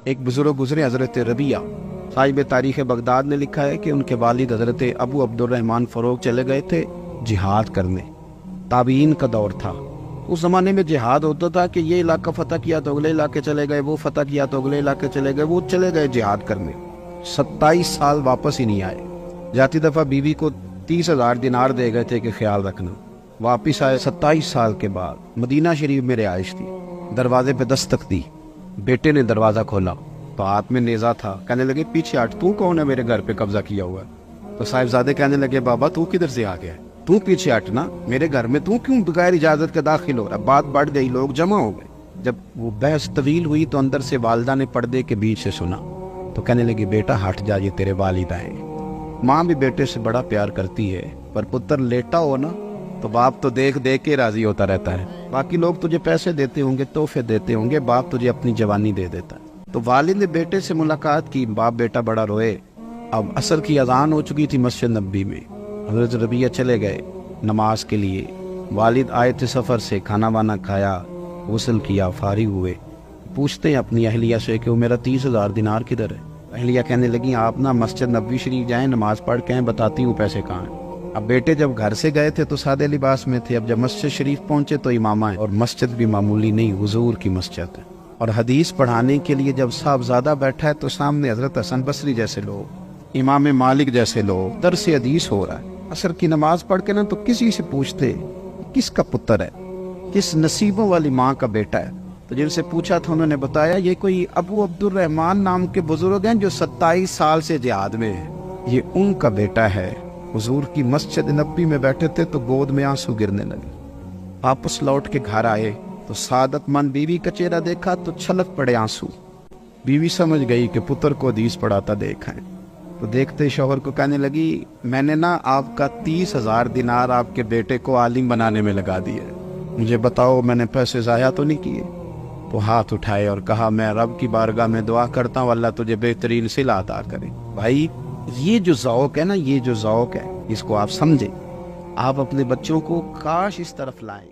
ایک بزرگ گزرے حضرت ربیہ، صاحب تاریخ بغداد نے لکھا ہے کہ ان کے والد حضرت ابو عبد الرحمن فروغ چلے گئے تھے جہاد کرنے۔ تابعین کا دور تھا، اس زمانے میں جہاد ہوتا تھا کہ یہ علاقہ فتح کیا تو اگلے علاقے چلے گئے، وہ فتح کیا تو اگلے علاقے چلے گئے، وہ چلے گئے جہاد کرنے۔ 27 سال واپس ہی نہیں آئے۔ جاتی دفعہ بیوی کو 30,000 دینار دے گئے تھے کہ خیال رکھنا۔ واپس آئے 27 سال کے بعد، مدینہ شریف میں رہائش تھی۔ دروازے پہ دستک دی، بیٹے نے دروازہ کھولا تو ہاتھ میں نیزہ تھا۔ کہنے لگے پیچھے ہٹ، تو کون ہے میرے گھر پہ قبضہ کیا ہوا ہے؟ تو صاحبزادے کہنے لگے بابا تو کدھر سے آ گیا ہے؟ تو پیچھے ہٹ نا، میرے گھر میں تو کیوں بغیر اجازت کے داخل ہو رہا؟ بات بڑھ گئی، لوگ جمع ہو گئے۔ جب وہ بحث طویل ہوئی تو اندر سے والدہ نے پردے کے بیچ سے سنا تو کہنے لگی بیٹا ہٹ جا، یہ تیرے والد آئے۔ ماں بھی بیٹے سے بڑا پیار کرتی ہے، پر پتر لیٹا ہو نا تو باپ تو دیکھ دیکھ کے راضی ہوتا رہتا ہے۔ باقی لوگ تجھے پیسے دیتے ہوں گے، تحفے دیتے ہوں گے، باپ تجھے اپنی جوانی دے دیتا ہے۔ تو والد نے بیٹے سے ملاقات کی، باپ بیٹا بڑا روئے۔ اب عصر کی اذان ہو چکی تھی مسجد نبوی میں۔ حضرت ربیہ چلے گئے نماز کے لیے۔ والد آئے تھے سفر سے، کھانا وانا کھایا، غسل کیا، فارغ ہوئے۔ پوچھتے ہیں اپنی اہلیہ سے کہ وہ میرا 30,000 دینار کدھر ہے؟ اہلیہ کہنے لگی آپ نا مسجد نبوی شریف جائیں، نماز پڑھ کے آئیں، بتاتی ہوں پیسے کہاں ہیں۔ اب بیٹے جب گھر سے گئے تھے تو سادے لباس میں تھے، اب جب مسجد شریف پہنچے تو امامہ ہے، اور مسجد بھی معمولی نہیں، حضور کی مسجد ہے۔ اور حدیث پڑھانے کے لیے جب صاحبزادہ بیٹھا ہے تو سامنے حضرت حسن بصری جیسے لوگ، امام مالک جیسے لوگ، درس حدیث ہو رہا ہے۔ عصر کی نماز پڑھ کے نا تو کسی سے پوچھتے کس کا پتر ہے، کس نصیبوں والی ماں کا بیٹا ہے؟ تو جن سے پوچھا تھا انہوں نے بتایا یہ کوئی ابو عبد الرحمن نام کے بزرگ ہیں جو 27 سال سے جہاد میں ہیں، یہ ان کا بیٹا ہے۔ حضور کی مسجد نبوی میں بیٹھے تھے تو گود میں آنسو گرنے لگے۔ واپس لوٹ کے گھر آئے تو سعادت مند بیوی کا چہرہ دیکھا تو چھلک پڑے آنسو۔ بیوی سمجھ گئی کہ پتر کو حدیث پڑھاتا دیکھا ہے، تو دیکھتے شوہر کو کہنے لگی میں نے نا آپ کا 30,000 دینار آپ کے بیٹے کو عالم بنانے میں لگا دیا، مجھے بتاؤ میں نے پیسے ضائع تو نہیں کیے؟ تو ہاتھ اٹھائے اور کہا میں رب کی بارگاہ میں دعا کرتا ہوں اللہ تجھے بہترین صلہ عطا کرے۔ بھائی یہ جو ذوق ہے نا، یہ جو ذوق ہے اس کو آپ سمجھیں، آپ اپنے بچوں کو کاش اس طرف لائیں۔